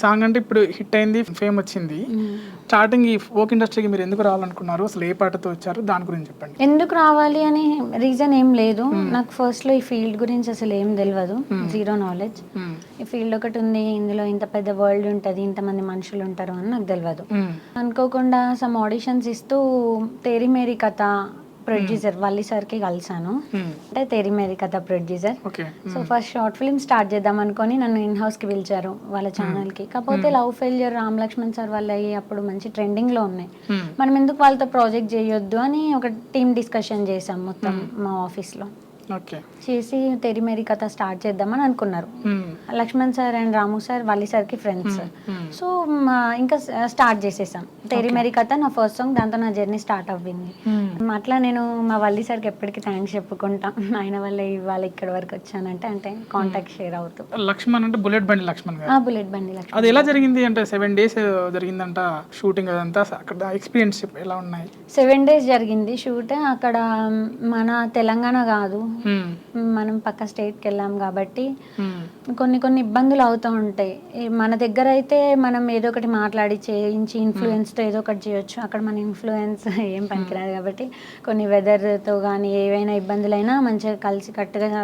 Song అంటే ఇప్పుడు hit అయింది, ఫేమ్ వచ్చింది. స్టార్టింగ్ ఈ ఫోక్ ఇండస్ట్రీకి మీరు ఎందుకు రావాలనుకున్నారు, అసలు ఏ పాటతో వచ్చారు, దాని గురించి చెప్పండి. ఎందుకు రావాలి అని రీజన్ ఏం లేదు. నాకు ఫస్ట్లో ఈ ఫీల్డ్ గురించి అసలు ఏం తెలియదు, జీరో నాలెడ్జ్. ఈ ఫీల్డ్ ఒకటి ఉంది, ఇందులో ఇంత పెద్ద వరల్డ్ ఉంటుంది, ఇంతమంది మనుషులు ఉంటారు అని నాకు తెలియదు. అనుకోకుండా సమ్ ఆడిషన్స్ ఇస్తూ తేరీ మేరీ కథ ప్రొడ్యూసర్ వల్లి సార్కి కలిసాను. అంటే Teri Meri Katha producer. So first short film start చేద్దాం అనుకొని నన్ను ఇన్ హౌస్కి పిలిచారు వాళ్ళ ఛానల్కి. కాకపోతే love failure Ram Lakshman sir వాళ్ళు అయ్యి అప్పుడు మంచి ట్రెండింగ్లో ఉన్నాయి. మనం ఎందుకు వాళ్ళతో ప్రాజెక్ట్ చేయొద్దు అని ఒక టీమ్ డిస్కషన్ చేసాం మొత్తం మా ఆఫీస్లో. చేసి తెరి మేరీ కథ స్టార్ట్ చేద్దామని అనుకున్నారు. Lakshman sir and Ramu sir Valli సార్కి ఫ్రెండ్స్. సో ఇంకా స్టార్ట్ చేసేసాం తెరి మేరీ కథ. నా ఫస్ట్ సాంగ్, దాంతో నా జర్నీ స్టార్ట్ అవ్వింది. అట్లా నేను మా వల్లి సార్కి ఎప్పటికీ థ్యాంక్స్ చెప్పుకుంటా. ఆయన వల్ల ఇవాళ ఇక్కడ వరకు వచ్చానంటే అంటే కాంటాక్ట్ షేర్ అవుతూ. లక్ష్మణ్ అంటే బుల్లెట్ బండి లక్ష్మణ్ గారు. బుల్లెట్ బండి లక్ష్మణ్. అది ఎలా జరిగింది అంటే 7 days జరిగిందంట షూటింగ్, అదంతా అక్కడ ఎక్స్పీరియన్స్ ఎలా ఉన్నాయి? 7 days జరిగింది షూట్. అక్కడ మన తెలంగాణ కాదు, మనం పక్క స్టేట్కి వెళ్ళాం కాబట్టి కొన్ని ఇబ్బందులు అవుతూ ఉంటాయి. మన దగ్గర అయితే మనం ఏదో ఒకటి మాట్లాడి చేయించి ఇన్ఫ్లుయెన్స్తో ఏదో ఒకటి చేయొచ్చు. అక్కడ మన ఇన్ఫ్లుయెన్స్ ఏం పనికిరాదు కాబట్టి కొన్ని వెదర్తో కానీ ఏవైనా ఇబ్బందులైనా మంచిగా కలిసి కట్టుగా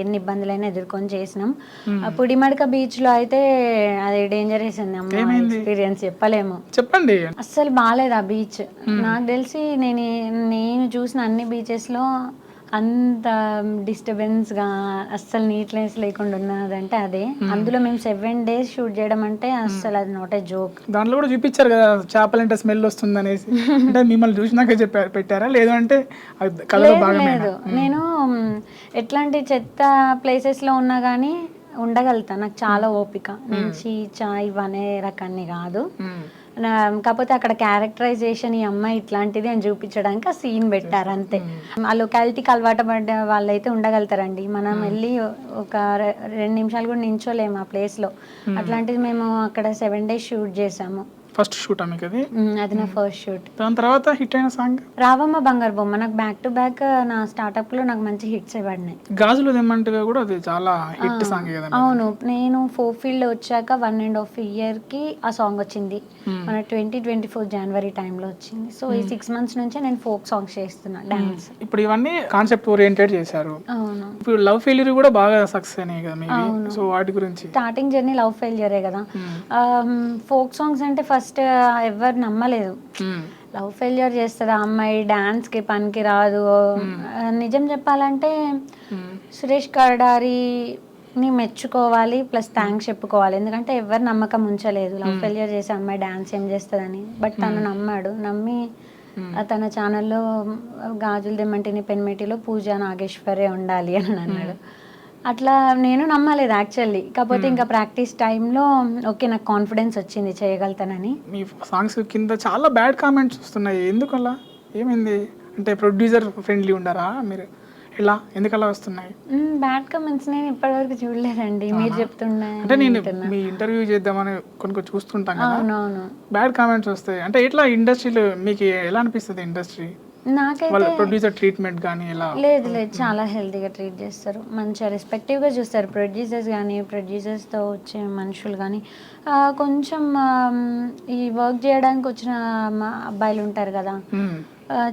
ఎన్ని ఇబ్బందులైనా ఎదుర్కొని చేసినాం. పుడిమడక బీచ్లో అయితే అది డేంజరస్ అండి అమ్మ, ఎక్స్పీరియన్స్ చెప్పలేము. చెప్పండి. అస్సలు బాగాలేదు ఆ బీచ్. నాకు తెలిసి నేను చూసిన అన్ని బీచెస్లో అంత డిస్టర్బెన్స్గా అస్సలు నీట్నెస్ లేకుండా ఉన్నదంటే అదే. అందులో మేము 7 days షూట్ చేయడం అంటే అస్సలు అది నాట్ ఏ జోక్. దాంట్లో కూడా చూపించారు కదా చేపలంటే స్మెల్ వస్తుంది అనేసి. అంటే మిమ్మల్ని చూసినాక పెట్టారా లేదు అంటే లేదు? నేను ఎట్లాంటి చెత్త ప్లేసెస్లో ఉన్నా కానీ ఉండగలుగుతా, నాకు చాలా ఓపిక. నేను చీచా ఇవనే రకాన్ని కాదు. కాకపోతే అక్కడ క్యారెక్టరైజేషన్ ఈ అమ్మాయి ఇట్లాంటిది అని చూపించడానికి ఆ సీన్ పెట్టారు అంతే. ఆ లొకాలిటీకి అలవాటు పడ్డ వాళ్ళైతే ఉండగలుగుతారండి. మనం వెళ్ళి ఒక 2 నిమిషాలు కూడా నించోలేము ఆ ప్లేస్లో. అట్లాంటిది మేము అక్కడ 7 days షూట్ చేసాము. ఫస్ట్ షూట్ మీకు అది? అది నా ఫస్ట్ షూట్. దాని తర్వాత హిట్ అయిన సాంగ్ రావమ్మ బంగారు బొమ్మ. నాకు బ్యాక్ టు బ్యాక్ నా స్టార్ట్అప్ లో నాకు మంచి హిట్స్ పడినాయి. గాజులు దెమ్మంటగా కూడా అది చాలా హిట్ సాంగ్ కదా. అవును, నేను ఫోక్ ఫీల్డ్ వచ్చాక 1.5 year కి ఆ సాంగ్ వచ్చింది. మన 2024 January టైంలో వచ్చింది. సో ఈ 6 months నుంచే నేను ఫోక్ సాంగ్స్ చేస్తున్నా, డాన్స్. ఇప్పుడు ఇవన్నీ కాన్సెప్ట్ ఓరియంటెడ్ చేశారు. అవును. ఇప్పుడు లవ్ ఫెయిల్యూర్ కూడా బాగా సక్సెస్ అయినాయి కదా మేబీ. సో వాటి గురించి స్టార్టింగ్ జర్నీ లవ్ ఫెయిల్యూరే కదా. ఫోక్ సాంగ్స్ అంటే ఫస్ట్ ఎవరు నమ్మలేదు, లవ్ ఫెయిల్యూర్ చేస్తుంది ఆ అమ్మాయి, డాన్స్కి పనికి రాదు. నిజం చెప్పాలంటే సురేష్ కర్డారిని మెచ్చుకోవాలి, ప్లస్ థ్యాంక్స్ చెప్పుకోవాలి. ఎందుకంటే ఎవరు నమ్మకం ఉంచలేదు లవ్ ఫెయిల్యూర్ చేసే అమ్మాయి డాన్స్ ఏం చేస్తుందని. బట్ తను నమ్మాడు. నమ్మి తన ఛానల్లో గాజులు దెమ్మంటిని పెన్మెటిలో పూజా నాగేశ్వరే ఉండాలి అని అన్నాడు. అట్లా నేను నమ్మలేదు యాక్చువల్లీ. కాకపోతే ఇంకా ప్రాక్టీస్ టైంలో ఓకే నాకు కాన్ఫిడెన్స్ వచ్చింది చేయగలుగుతానని. మీ సాంగ్స్ కింద చాలా బ్యాడ్ కామెంట్స్ వస్తున్నాయి, ఎందుకలా? ఏమైంది అంటే ప్రొడ్యూసర్ ఫ్రెండ్లీ ఉండారా మీరు? ఇలా ఎందుకలా వస్తున్నాయి బ్యాడ్ కామెంట్స్? నేను ఇప్పటివరకు చూడలేదండి, మీరు చెప్తున్నా. అంటే నేను మీ ఇంటర్వ్యూ చేద్దామని కొన్ని చూస్తుంటాను కదా. అవునవును, బ్యాడ్ కామెంట్స్ వస్తాయి. అంటే ఇట్లా ఇండస్ట్రీలో మీకు ఎలా అనిపిస్తుంది? ఇండస్ట్రీ నాకైతే ప్రొడ్యూసర్ ట్రీట్మెంట్ కానీ ఎలా? లేదు, చాలా హెల్తీగా ట్రీట్ చేస్తారు, మంచిగా రెస్పెక్టివ్గా చూస్తారు. ప్రొడ్యూసర్స్ కానీ ప్రొడ్యూసర్స్తో వచ్చే మనుషులు కానీ కొంచెం ఈ వర్క్ చేయడానికి వచ్చిన అబ్బాయిలు ఉంటారు కదా,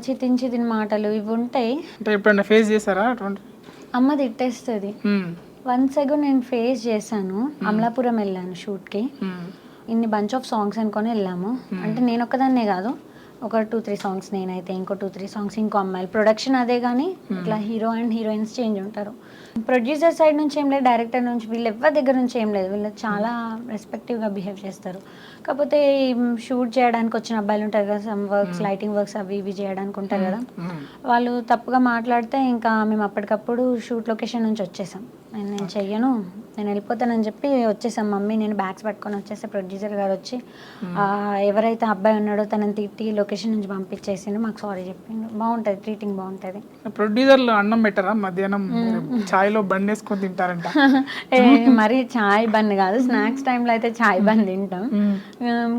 చితిన్ మాటలు ఇవి ఉంటాయి. అంటే ఎప్పుడైనా ఫేస్ చేశారా అటువంటి? అమ్మ తిట్టేస్తుంది. వన్స్ అగో నేను ఫేస్ చేశాను. అమలాపురం వెళ్ళాను షూట్కి. ఇన్ని బంచ్ ఆఫ్ సాంగ్స్ అనుకొని వెళ్ళాము. అంటే నేను ఒక్కదాన్నే కాదు, ఒక 2-3 సాంగ్స్ నేనైతే, ఇంకో 2-3 సాంగ్స్ ఇంకో అమ్మాయిలు. ప్రొడక్షన్ అదే కానీ ఇట్లా హీరో అండ్ హీరోయిన్స్ చేంజ్ ఉంటారు. ప్రొడ్యూసర్ సైడ్ నుంచి ఏం లేదు, డైరెక్టర్ నుంచి, వీళ్ళు ఎవరి దగ్గర నుంచి ఏం లేదు. వీళ్ళు చాలా రెస్పెక్టివ్గా బిహేవ్ చేస్తారు. కాకపోతే షూట్ చేయడానికి వచ్చిన అబ్బాయిలు ఉంటారు కదా, సమ్ వర్క్స్, లైటింగ్ వర్క్స్ అవి ఇవి చేయడానికి ఉంటారు కదా, వాళ్ళు తప్పుగా మాట్లాడితే ఇంకా మేము అప్పటికప్పుడు షూట్ లొకేషన్ నుంచి వచ్చేసాం. నేను చెయ్యను, నేను వెళ్ళిపోతానని చెప్పి వచ్చేసాం. మమ్మీ నేను బ్యాగ్స్ పట్టుకొని వచ్చేస్తే ప్రొడ్యూసర్ గారు వచ్చి ఎవరైతే అబ్బాయి ఉన్నాడో తనని తిట్టి లొకేషన్ నుంచి పంపించేసిండు, మాకు సారీ చెప్పిండు. బాగుంటుంది, ట్రీటింగ్ బాగుంటుంది. ప్రొడ్యూసర్లు అన్నం పెట్టరా మధ్యాహ్నం? చాయ్ చాయ్లో బండి వేసుకొని తింటారంట. మరి చాయ్ బన్ కాదు, స్నాక్స్ టైంలో అయితే చాయ్ బన్ తింటాం.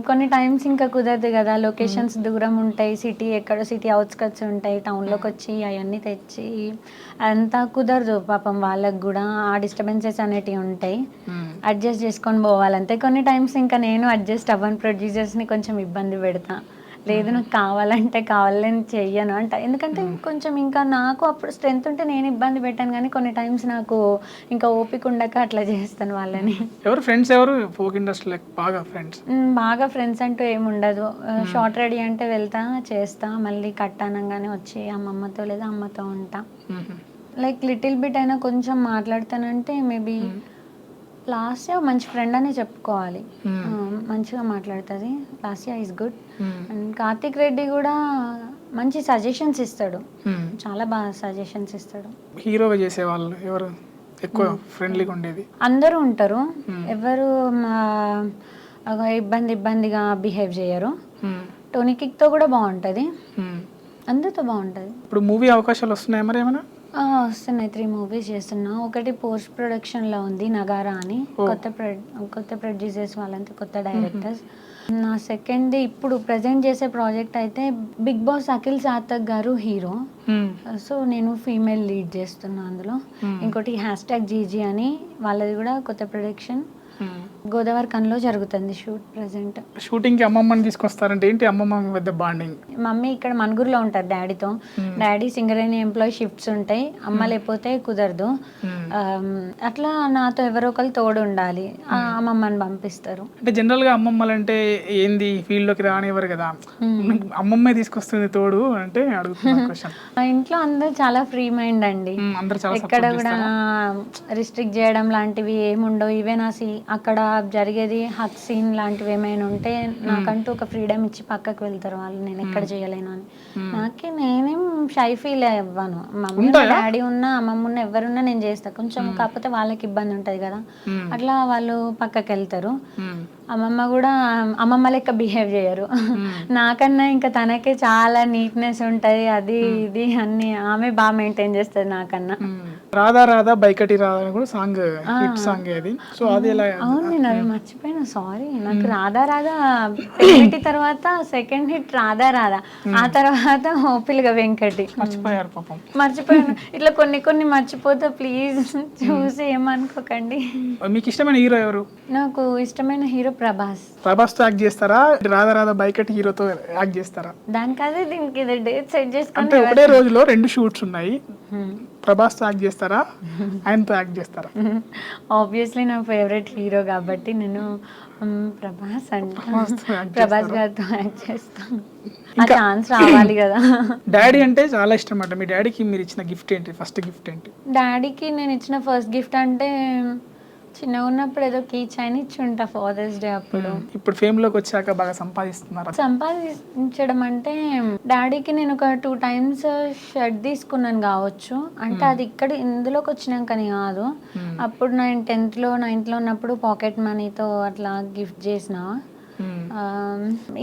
కొన్ని టైమ్స్ ఇంకా కుదరదు కదా, లొకేషన్స్ దూరం ఉంటాయి, సిటీ అవుట్స్కట్స్ ఉంటాయి, టౌన్లోకి వచ్చి అవన్నీ తెచ్చి అంతా కుదరదు పాపం వాళ్ళకు కూడా, ఆ డిస్టర్బెన్సెస్ అనేటివి ఉంటాయి, అడ్జస్ట్ చేసుకొని పోవాలంతే. కొన్ని టైమ్స్ ఇంకా నేను అడ్జస్ట్ అవ్వను, ప్రొడ్యూసర్స్ని కొంచెం ఇబ్బంది పెడతా, లేదు నాకు కావాలంటే కావాలని చెయ్యను అంట. ఎందుకంటే కొంచెం ఇంకా నాకు అప్పుడు స్ట్రెంత్ ఉంటే నేను ఇబ్బంది పెట్టాను, కానీ కొన్ని టైమ్స్ నాకు ఇంకా ఓపిక ఉండక అట్లా చేస్తాను వాళ్ళని. ఎవరు ఫ్రెండ్స్, ఎవరు ఫోక్ ఇండస్ట్రీలో బాగా ఫ్రెండ్స్? బాగా ఫ్రెండ్స్ అంటూ ఏముండదు. షార్ట్ రెడీ అంటే వెళ్తా చేస్తా, మళ్ళీ కట్ అనగానే వచ్చి అమ్మమ్మతో లేదా అమ్మతో ఉంటా. లైక్ లిటిల్ బిట్ అయినా కొంచెం మాట్లాడతానంటే మేబీ లాస్యా మంచి ఫ్రెండ్ అనే చెప్పుకోవాలి. మంచిగా మాట్లాడుతుంది, Lasya is good. And Karthik Reddy కూడా మంచి సజెషన్స్ ఇస్తాడు, చాలా బాగా సజెషన్స్ ఇస్తాడు. హీరోగా చేసే వాళ్ళు ఎవరు ఎక్కువ ఫ్రెండ్లీగా ఉండేది? అందరూ ఉంటారు, ఎవరు ఇబ్బందిగా బిహేవ్ చేయరు. టోనీ కిక్తో కూడా బాగుంటుంది, అందరితో బాగుంటుంది. ఇప్పుడు మూవీ అవకాశాలు వస్తున్నాయి మరి ఏమైనా? వస్తున్నాయి, 3 మూవీస్ చేస్తున్నా. ఒకటి పోస్ట్ ప్రొడక్షన్లో ఉంది, నగారా అని, కొత్త ప్రొడ్యూసర్స్ వాళ్ళంతా, కొత్త డైరెక్టర్స్. నా సెకండ్ది ఇప్పుడు ప్రజెంట్ చేసే ప్రాజెక్ట్ అయితే బిగ్ బాస్ అఖిల్ సార్థక్ గారు హీరో, సో నేను ఫీమేల్ లీడ్ చేస్తున్నా అందులో. ఇంకోటి #GG అని, వాళ్ళది కూడా కొత్త ప్రొడక్షన్, గోదావరి కన్లో జరుగుతుంది షూట్ ప్రజెంట్. షూటింగ్కి అమ్మమ్మని తీసుకొస్తారంటే ఏంటి అమ్మమ్మ పెద్ద బాండింగ్? మమ్మీ ఇక్కడ మనుగురులో ఉంటారు డాడీతో, డాడీ సింగరేణి ఎంప్లాయీ, షిఫ్ట్స్ ఉంటాయి, అమ్మ లేకపోతే కుదరదు. అట్లా నాతో ఎవరో ఒకరు తోడు ఉండాలి, అమ్మమ్మని పంపిస్తారు. అంటే జనరల్గా అమ్మమ్మలు అంటే ఏంది, ఫీల్డ్లోకి రానివ్వరు కదా, అమ్మమ్మే తీసుకొస్తుంది తోడు అంటే అడుగుతున్నా క్వశ్చన్. మా ఇంట్లో అందరూ చాలా ఫ్రీ మైండ్ అండి, ఎక్కడ కూడా రిస్ట్రిక్ట్ చేయడం లాంటివి ఏముండవు. ఈవెన్ అక్కడ జరిగేది హక్ సీన్ లాంటివి ఏమైనా ఉంటే నాకంటూ ఒక ఫ్రీడమ్ ఇచ్చి పక్కకు వెళ్తారు వాళ్ళు, నేను ఎక్కడ చేయలేను అని. నేనేం షై ఫీల్ అవ్వను, మమ్మీ డాడీ ఉన్నా అమ్మమ్మ ఉన్నా ఎవరున్నా నేను చేస్తా. కొంచెం కాకపోతే వాళ్ళకి ఇబ్బంది ఉంటుంది కదా, అట్లా వాళ్ళు పక్కకి వెళ్తారు. అమ్మమ్మ కూడా అమ్మమ్మ లెక్క బిహేవ్ చేయరు, నాకన్నా ఇంకా తనకే చాలా నీట్నెస్ ఉంటుంది, అది ఇది అన్ని ఆమె బాగా మెయింటైన్ చేస్తుంది నాకన్నా. రాధా రాధా బైకటి రాధా అని కూడా సాంగ్, హిట్ సాంగ్ అది. సో అది ఎలా? అవును, నేను అది మర్చిపోయినా, సారీ. నాకు రాధా రాధా వెంకటి తర్వాత సెకండ్ హిట్ రాధా రాధా, ఆ తర్వాత ఓపిల్గా వెంకటి. మర్చిపోయారు పాపం. మర్చిపోయాను, ఇట్లా కొన్ని మర్చిపోతా, ప్లీజ్ చూసి ఏమనుకోకండి. మీకు ఇష్టమైన హీరో ఎవరు? నాకు ఇష్టమైన హీరో ప్రభాస్. ప్రభాస్తో యాక్ట్ చేస్తారా, రాధా రాధా బైకటి హీరోతో యాక్ట్ చేస్తారా? దానికి అదే దీనికి ఇది డేట్ సెట్ చేసుకుంటే అంటే ఒకటే రోజులో 2 షూట్స్ ఉన్నాయి, ప్రభాస్తో యాక్ట్ చేస్తారా, ఆయనతో యాక్ట్ చేస్తారా? ఆబ్వియస్లీ నా ఫేవరెట్ హీరో కాబట్టి నేను ప్రభాస్ ప్రభాస్ గారితో యాక్ట్ చేస్తాను, ఆ ఛాన్స్ రావాలి కదా. డాడీ అంటే చాలా ఇష్టం అంట, మీ డాడీకి మీరు ఇచ్చిన గిఫ్ట్ ఏంటి, ఫస్ట్ గిఫ్ట్ ఏంటి? డాడీకి నేను ఇచ్చిన ఫస్ట్ గిఫ్ట్ అంటే చిన్నగా ఉన్నప్పుడు ఏదో కీ చైన్ ఇచ్చి ఉంటా ఫాదర్స్ డే అప్పుడు. ఇప్పుడు ఫేమ్ లోకి వచ్చాక బాగా సంపాదిస్తున్నారు. సంపాదించడం అంటే డాడీకి నేను ఒక 2 times షర్ట్ తీసుకున్నాను కావచ్చు, అంటే అది ఇక్కడ ఇందులోకి వచ్చినాకని కాదు, అప్పుడు నేను 10th లో 9th లో ఉన్నప్పుడు పాకెట్ మనీతో అట్లా గిఫ్ట్ చేసిన.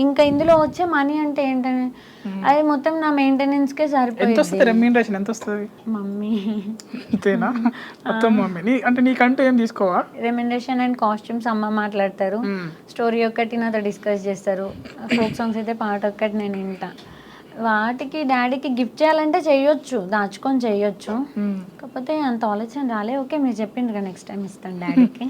ఇంకా ఇందులో వచ్చే మనీ అంటే ఏంటంటే అది మొత్తం నా మెయింటెనెన్స్ కే సరిపోయింది. రెమ్యూనరేషన్ ఎంత వస్తుంది? మమ్మీ అంతేనా? మొత్తం మమ్మీ అంటే నీకంటూ ఏం తీసుకోవా? రెమ్యూనరేషన్ అండ్ కాస్ట్యూమ్స్ అమ్మ మాట్లాడతారు, స్టోరీ ఒక్కటి నాతో డిస్కస్ చేస్తారు, ఫోక్ సాంగ్స్ అయితే పాట ఒక్కటి నేను వింటా. వాటికి డాడీకి గిఫ్ట్ చేయాలంటే చెయ్యొచ్చు, దాచుకొని చెయ్యొచ్చు, కాకపోతే అంత ఆలోచన రాలే. ఓకే మీరు చెప్పిండ్రు, నెక్స్ట్ టైం ఇస్తాను డాడీకి.